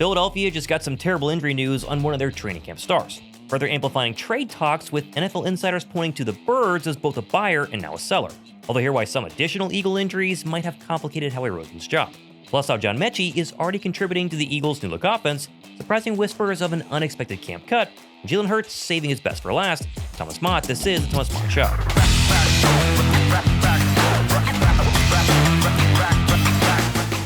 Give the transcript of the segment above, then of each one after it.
Philadelphia just got some terrible injury news on one of their training camp stars, further amplifying trade talks with NFL insiders pointing to the Birds as both a buyer and now a seller. Although hear why some additional Eagle injuries might have complicated Howie Roseman's job. Plus how John Metchie is already contributing to the Eagles' new-look offense, surprising whispers of an unexpected camp cut, and Jalen Hurts saving his best for last. Thomas Mott, this is the Thomas Mott Show.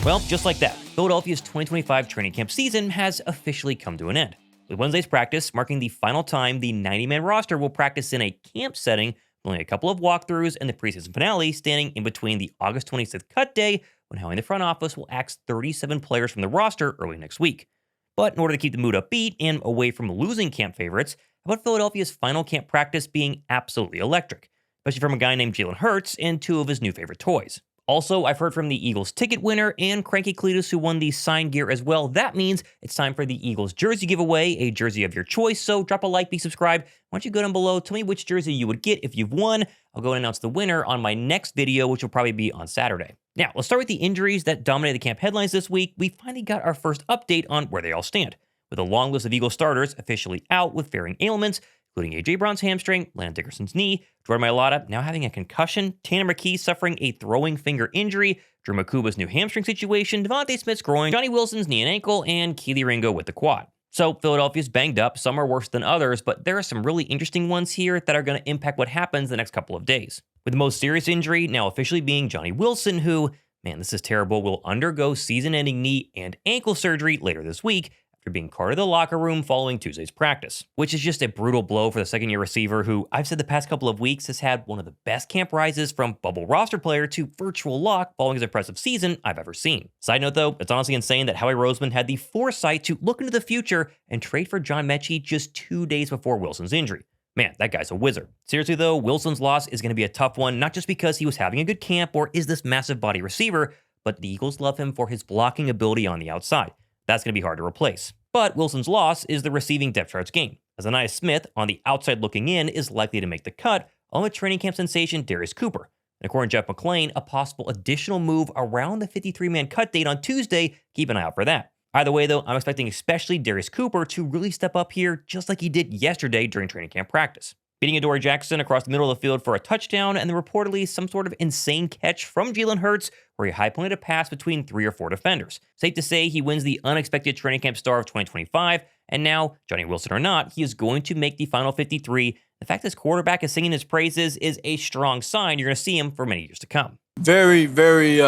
Well, just like that, Philadelphia's 2025 training camp season has officially come to an end. With Wednesday's practice marking the final time the 90-man roster will practice in a camp setting, only a couple of walkthroughs and the preseason finale standing in between the August 26th cut day, when Howie in the front office will axe 37 players from the roster early next week. But in order to keep the mood upbeat and away from losing camp favorites, how about Philadelphia's final camp practice being absolutely electric, especially from a guy named Jalen Hurts and two of his new favorite toys. Also, I've heard from the Eagles ticket winner and Cranky Cletus who won the signed gear as well. That means it's time for the Eagles jersey giveaway, a jersey of your choice. So drop a like, be subscribed. Why don't you go down below, tell me which jersey you would get if you've won. I'll go and announce the winner on my next video, which will probably be on Saturday. Now, let's start with the injuries that dominated the camp headlines this week. We finally got our first update on where they all stand, with a long list of Eagles starters officially out with varying ailments, including A.J. Brown's hamstring, Landon Dickerson's knee, Jordan Mailata now having a concussion, Tanner McKee suffering a throwing finger injury, Drew Mukuba's new hamstring situation, Devontae Smith's groin, Johnny Wilson's knee and ankle, and Kelee Ringo with the quad. So Philadelphia's banged up, some are worse than others, but there are some really interesting ones here that are going to impact what happens the next couple of days. With the most serious injury now officially being Johnny Wilson, who, man, this is terrible, will undergo season-ending knee and ankle surgery later this week, after being carted to the locker room following Tuesday's practice, which is just a brutal blow for the second-year receiver who I've said the past couple of weeks has had one of the best camp rises from bubble roster player to virtual lock following his impressive season I've ever seen. Side note though, it's honestly insane that Howie Roseman had the foresight to look into the future and trade for John Metchie just 2 days before Wilson's injury. Man, that guy's a wizard. Seriously though, Wilson's loss is going to be a tough one, not just because he was having a good camp or is this massive body receiver, but the Eagles love him for his blocking ability on the outside. That's going to be hard to replace. But Wilson's loss is the receiving depth chart's gain, as Anaya Smith, on the outside looking in, is likely to make the cut, along with training camp sensation Darius Cooper. And according to Jeff McClain, a possible additional move around the 53-man cut date on Tuesday. Keep an eye out for that. Either way, though, I'm expecting especially Darius Cooper to really step up here, just like he did yesterday during training camp practice, beating Adoree Jackson across the middle of the field for a touchdown, and then reportedly some sort of insane catch from Jalen Hurts where he high-pointed a pass between 3 or 4 defenders. Safe to say he wins the unexpected training camp star of 2025, and now, Johnny Wilson or not, he is going to make the final 53. The fact this quarterback is singing his praises is a strong sign you're going to see him for many years to come. Very, very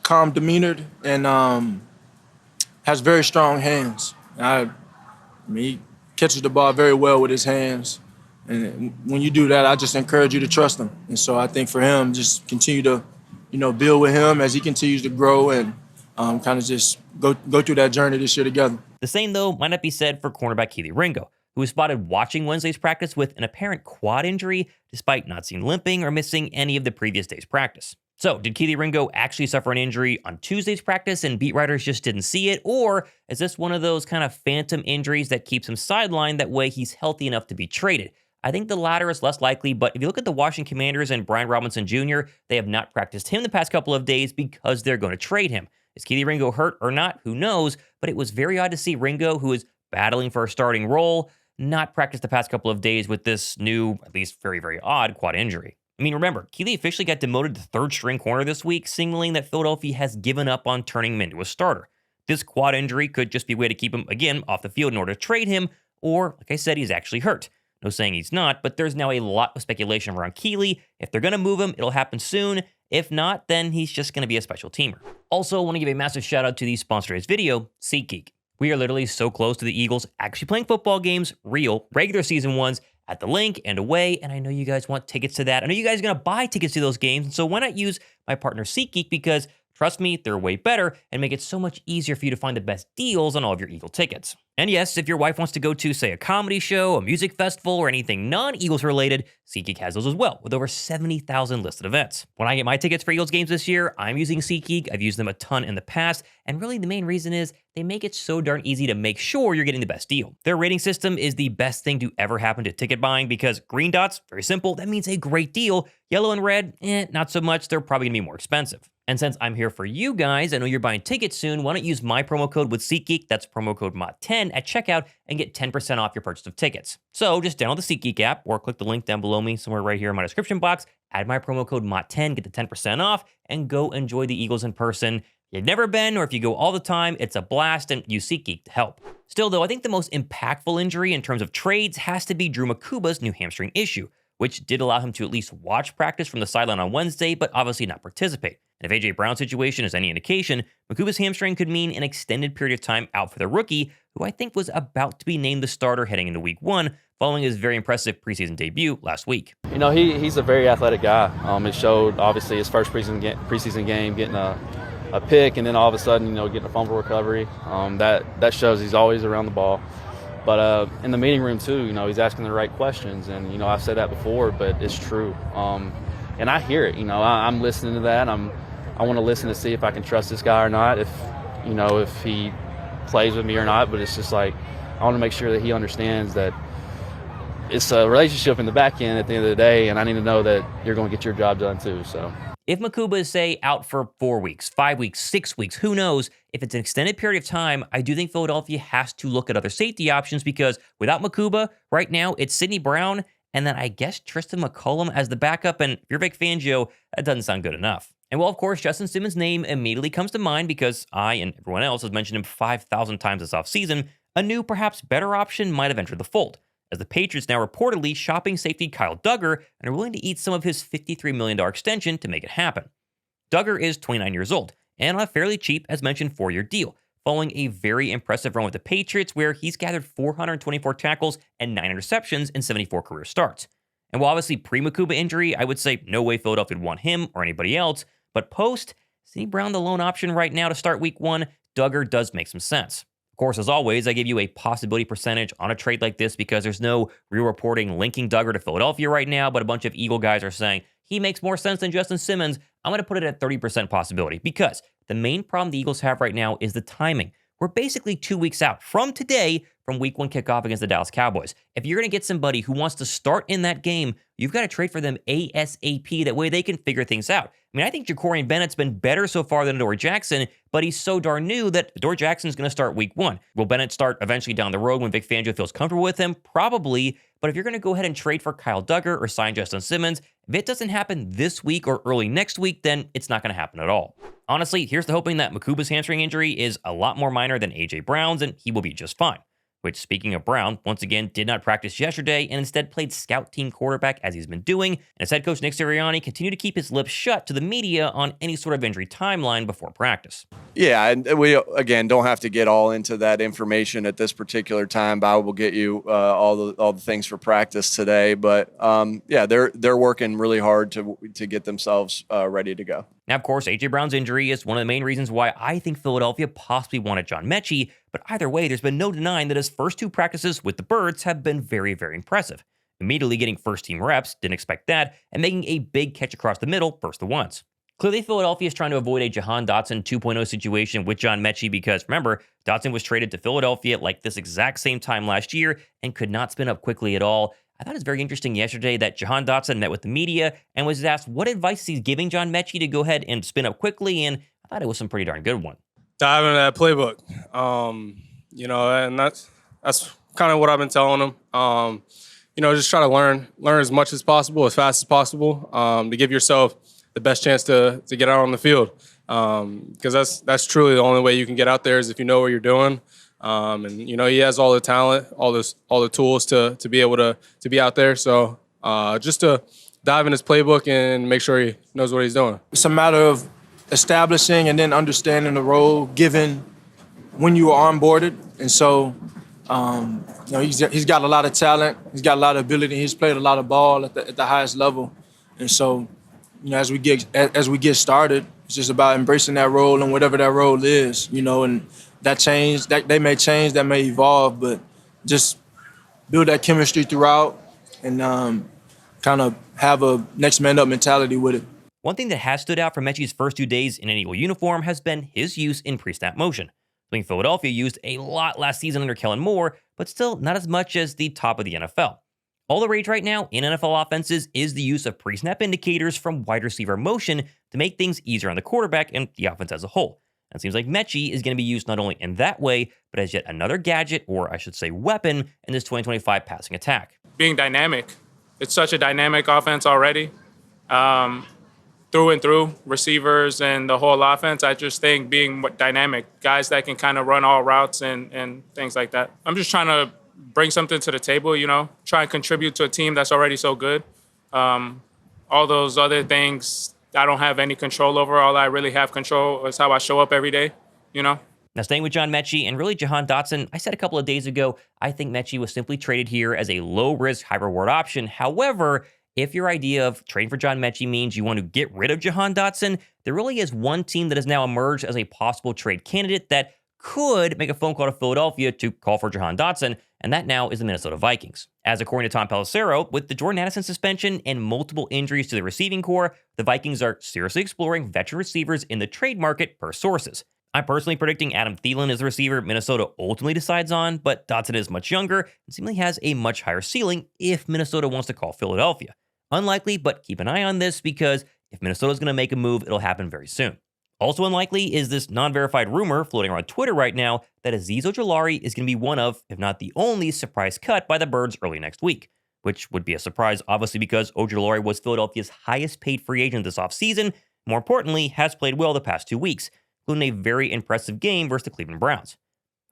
calm demeanored and has very strong hands. I mean, he catches the ball very well with his hands. And when you do that, I just encourage you to trust him. And so I think for him, just continue to, build with him as he continues to grow and kind of just go through that journey this year together. The same, though, might not be said for cornerback Kelee Ringo, who was spotted watching Wednesday's practice with an apparent quad injury, despite not seen limping or missing any of the previous day's practice. So, did Kelee Ringo actually suffer an injury on Tuesday's practice and beat writers just didn't see it? Or is this one of those kind of phantom injuries that keeps him sidelined that way he's healthy enough to be traded? I think the latter is less likely, but if you look at the Washington Commanders and Brian Robinson Jr., they have not practiced him the past couple of days because they're going to trade him. Is Kelee Ringo hurt or not? Who knows? But it was very odd to see Ringo, who is battling for a starting role, not practice the past couple of days with this new, at least very, very odd quad injury. I mean, remember, Kelee officially got demoted to third-string corner this week, signaling that Philadelphia has given up on turning him into a starter. This quad injury could just be a way to keep him, again, off the field in order to trade him, or, like I said, he's actually hurt. No saying he's not, but there's now a lot of speculation around Kelee. If they're going to move him, it'll happen soon. If not, then he's just going to be a special teamer. Also, I want to give a massive shout out to the sponsor of this video, SeatGeek. We are literally so close to the Eagles actually playing football games, real, regular season ones, at the link and away, and I know you guys want tickets to that. I know you guys are going to buy tickets to those games, so why not use my partner SeatGeek, because trust me, they're way better and make it so much easier for you to find the best deals on all of your Eagle tickets. And yes, if your wife wants to go to, say, a comedy show, a music festival, or anything non-Eagles related, SeatGeek has those as well, with over 70,000 listed events. When I get my tickets for Eagles games this year, I'm using SeatGeek. I've used them a ton in the past, and really the main reason is they make it so darn easy to make sure you're getting the best deal. Their rating system is the best thing to ever happen to ticket buying because green dots, very simple, that means a great deal. Yellow and red, not so much, they're probably gonna be more expensive. And since I'm here for you guys, I know you're buying tickets soon, why don't use my promo code with SeatGeek, that's promo code Mott10 at checkout, and get 10% off your purchase of tickets. So just download the SeatGeek app or click the link down below me, somewhere right here in my description box, add my promo code Mott10, get the 10% off, and go enjoy the Eagles in person. If you've never been, or if you go all the time, it's a blast, and use SeatGeek to help. Still though, I think the most impactful injury in terms of trades has to be Drew Mukuba's new hamstring issue, which did allow him to at least watch practice from the sideline on Wednesday, but obviously not participate. And if A.J. Brown's situation is any indication, Mukuba's hamstring could mean an extended period of time out for the rookie, who I think was about to be named the starter heading into Week 1, following his very impressive preseason debut last week. You know, he's a very athletic guy. It showed, obviously, his first preseason game getting a pick, and then all of a sudden, you know, getting a fumble recovery. That shows he's always around the ball. But in the meeting room, too, you know, he's asking the right questions. And, you know, I've said that before, but it's true. And I hear it. You know, I'm listening to that. I want to listen to see if I can trust this guy or not, if he plays with me or not. But it's just like, I want to make sure that he understands that it's a relationship in the back end at the end of the day, and I need to know that you're going to get your job done too. So if Mukuba is, say, out for 4 weeks, 5 weeks, 6 weeks, who knows? If it's an extended period of time, I do think Philadelphia has to look at other safety options, because without Mukuba, right now, it's Sidney Brown and then I guess Tristan McCollum as the backup. And if you're Vic Fangio, that doesn't sound good enough. And well, of course, Justin Simmons' name immediately comes to mind because I and everyone else has mentioned him 5,000 times this offseason. A new, perhaps better option might have entered the fold, as the Patriots now reportedly shopping safety Kyle Dugger and are willing to eat some of his $53 million extension to make it happen. Dugger is 29 years old and on a fairly cheap, as mentioned, 4-year deal, following a very impressive run with the Patriots where he's gathered 424 tackles and 9 interceptions in 74 career starts. And while obviously pre-Mukuba injury, I would say no way Philadelphia would want him or anybody else, but post, Sidney Brown the lone option right now to start Week 1, Dugger does make some sense. Of course, as always, I give you a possibility percentage on a trade like this because there's no real reporting linking Dugger to Philadelphia right now, but a bunch of Eagle guys are saying he makes more sense than Justin Simmons. I'm going to put it at 30% possibility because the main problem the Eagles have right now is the timing. We're basically 2 weeks out from today from Week 1 kickoff against the Dallas Cowboys. If you're going to get somebody who wants to start in that game, you've got to trade for them ASAP. That way they can figure things out. I mean, I think Jacorian Bennett's been better so far than Adoree Jackson, but he's so darn new that Adoree Jackson's going to start Week 1. Will Bennett start eventually down the road when Vic Fangio feels comfortable with him? Probably. But if you're going to go ahead and trade for Kyle Dugger or sign Justin Simmons, if it doesn't happen this week or early next week, then it's not going to happen at all. Honestly, here's the hoping that Mukuba's hamstring injury is a lot more minor than A.J. Brown's, and he will be just fine. Which, speaking of Brown, once again did not practice yesterday and instead played scout team quarterback as he's been doing. And as head coach Nick Sirianni continued to keep his lips shut to the media on any sort of injury timeline before practice. Yeah, and we, again, don't have to get all into that information at this particular time. Bob will get you all the things for practice today. But, yeah, they're working really hard to get themselves ready to go. Now, of course, A.J. Brown's injury is one of the main reasons why I think Philadelphia possibly wanted John Metchie, but either way, there's been no denying that his first 2 practices with the Birds have been very, very impressive. Immediately getting first-team reps, didn't expect that, and making a big catch across the middle first to once. Clearly, Philadelphia is trying to avoid a Jahan Dotson 2.0 situation with John Metchie because, remember, Dotson was traded to Philadelphia like this exact same time last year and could not spin up quickly at all. I thought it was very interesting yesterday that Jahan Dotson met with the media and was asked what advice he's giving John Metchie to go ahead and spin up quickly, and I thought it was some pretty darn good one. Dive into that playbook, and that's kind of what I've been telling him. Just try to learn as much as possible, as fast as possible, to give yourself the best chance to get out on the field. Because that's truly the only way you can get out there is if you know what you're doing. He has all the talent, all the tools to be able to be out there. So just to dive in his playbook and make sure he knows what he's doing. It's a matter of establishing and then understanding the role given when you are onboarded. And so, he's got a lot of talent. He's got a lot of ability. He's played a lot of ball at the highest level. And so, as we get started, it's just about embracing that role and whatever that role is, and that they may change, that may evolve, but just build that chemistry throughout and kind of have a next man up mentality with it. One thing that has stood out for Metchie's first 2 days in an Eagle uniform has been his use in pre-snap motion. Something Philadelphia used a lot last season under Kellen Moore, but still not as much as the top of the NFL. All the rage right now in NFL offenses is the use of pre-snap indicators from wide receiver motion to make things easier on the quarterback and the offense as a whole. And it seems like Metchie is going to be used not only in that way, but as yet another gadget, or I should say weapon, in this 2025 passing attack. Being dynamic. It's such a dynamic offense already. Through and through, receivers and the whole offense, I just think being dynamic, guys that can kind of run all routes and things like that. I'm just trying to bring something to the table, try and contribute to a team that's already so good. All those other things I don't have any control over. All I really have control is how I show up every day, Now, staying with John Metchie and really Jahan Dotson, I said a couple of days ago, I think Metchie was simply traded here as a low-risk, high-reward option. However, if your idea of trading for John Metchie means you want to get rid of Jahan Dotson, there really is one team that has now emerged as a possible trade candidate that could make a phone call to Philadelphia to call for Jahan Dotson, and that now is the Minnesota Vikings. As according to Tom Pelissero, with the Jordan Addison suspension and multiple injuries to the receiving core, the Vikings are seriously exploring veteran receivers in the trade market per sources. I'm personally predicting Adam Thielen is the receiver Minnesota ultimately decides on, but Dotson is much younger and seemingly has a much higher ceiling if Minnesota wants to call Philadelphia. Unlikely, but keep an eye on this because if Minnesota's going to make a move, it'll happen very soon. Also unlikely is this non-verified rumor floating around Twitter right now that Azeez Ojulari is going to be one of, if not the only, surprise cut by the Birds early next week, which would be a surprise, obviously, because Ojulari was Philadelphia's highest paid free agent this offseason. More importantly, has played well the past 2 weeks, including a very impressive game versus the Cleveland Browns.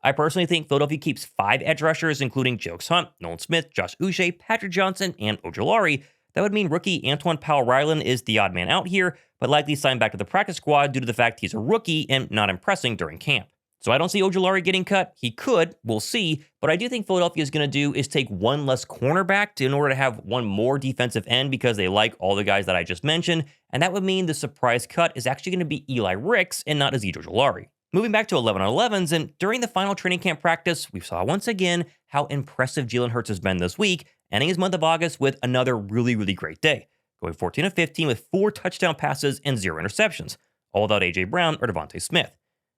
I personally think Philadelphia keeps 5 edge rushers, including Jokes Hunt, Nolan Smith, Josh Uche, Patrick Johnson, and Ojulari. That would mean rookie Antoine Powell-Ryland is the odd man out here, but likely signed back to the practice squad due to the fact he's a rookie and not impressing during camp. So I don't see Ojulari getting cut. He could, we'll see. But I do think Philadelphia is going to do is take one less cornerback in order to have one more defensive end because they like all the guys that I just mentioned. And that would mean the surprise cut is actually going to be Eli Ricks and not Azeez Ojulari. Moving back to 11-on-11s, and during the final training camp practice, we saw once again how impressive Jalen Hurts has been this week, ending his month of August with another really, really great day, going 14 of 15 with 4 touchdown passes and 0 interceptions, all without A.J. Brown or Devontae Smith.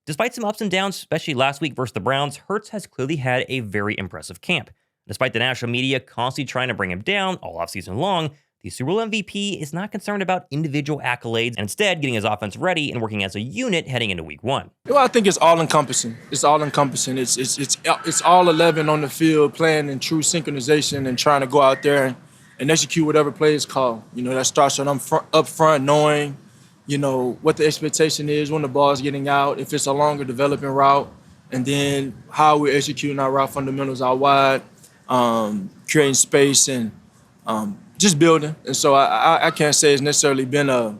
Despite some ups and downs, especially last week versus the Browns, Hurts has clearly had a very impressive camp. Despite the national media constantly trying to bring him down all offseason long, the Super Bowl MVP is not concerned about individual accolades and instead getting his offense ready and working as a unit heading into week 1. Well, I think it's all-encompassing. It's all-encompassing. It's all 11 on the field playing in true synchronization and trying to go out there and execute whatever play is called. That starts from up front knowing, what the expectation is when the ball is getting out, if it's a longer developing route, and then how we're executing our route fundamentals out wide, creating space and just building. And so I can't say it's necessarily been a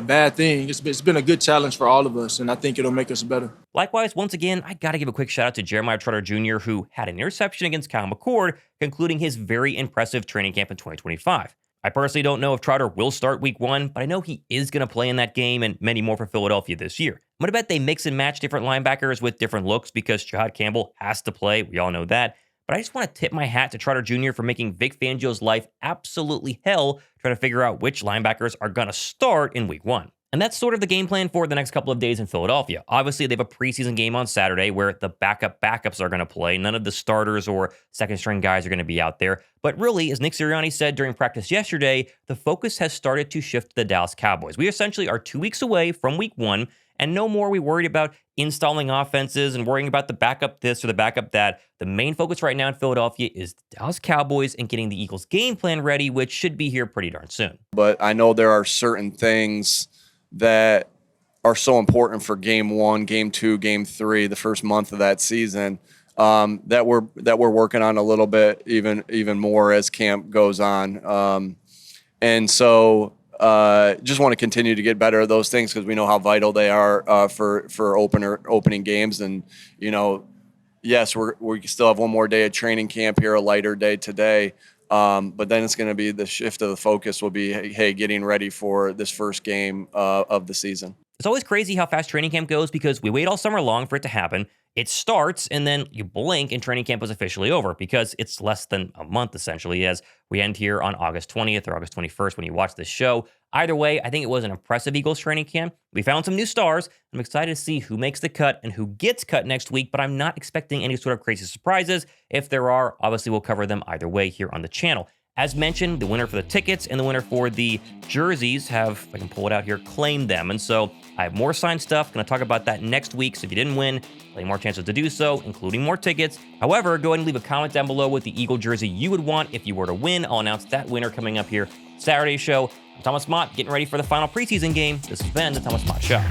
bad thing. It's been a good challenge for all of us, and I think it'll make us better. Likewise, once again, I got to give a quick shout out to Jeremiah Trotter Jr., who had an interception against Kyle McCord, concluding his very impressive training camp in 2025. I personally don't know if Trotter will start week 1, but I know he is going to play in that game and many more for Philadelphia this year. I'm going to bet they mix and match different linebackers with different looks because Jahad Campbell has to play. We all know that. But I just want to tip my hat to Trotter Jr. for making Vic Fangio's life absolutely hell trying to figure out which linebackers are going to start in week 1. And that's sort of the game plan for the next couple of days in Philadelphia. Obviously, they have a preseason game on Saturday where the backups are going to play. None of the starters or second-string guys are going to be out there. But really, as Nick Sirianni said during practice yesterday, the focus has started to shift to the Dallas Cowboys. We essentially are 2 weeks away from week 1, and no more are we worried about installing offenses and worrying about the backup this or the backup that. The main focus right now in Philadelphia is the Dallas Cowboys and getting the Eagles game plan ready, which should be here pretty darn soon. But I know there are certain things that are so important for game 1, game 2, game 3, the first month of that season, that we're working on a little bit even more as camp goes on. And so just want to continue to get better at those things because we know how vital they are for opening games. And yes, we still have one more day of training camp here, a lighter day today. But then it's going to be the shift of the focus will be, hey, getting ready for this first game of the season. It's always crazy how fast training camp goes because we wait all summer long for it to happen. It starts, and then you blink, and training camp is officially over because it's less than a month, essentially, as we end here on August 20th or August 21st when you watch this show. Either way, I think it was an impressive Eagles training camp. We found some new stars. I'm excited to see who makes the cut and who gets cut next week, but I'm not expecting any sort of crazy surprises. If there are, obviously we'll cover them either way here on the channel. As mentioned, the winner for the tickets and the winner for the jerseys have, if I can pull it out here, claimed them. And so I have more signed stuff. Going to talk about that next week. So if you didn't win, plenty more chances to do so, including more tickets. However, go ahead and leave a comment down below with the Eagle jersey you would want if you were to win. I'll announce that winner coming up here Saturday's show. I'm Thomas Mott, getting ready for the final preseason game. This has been the Thomas Mott Show.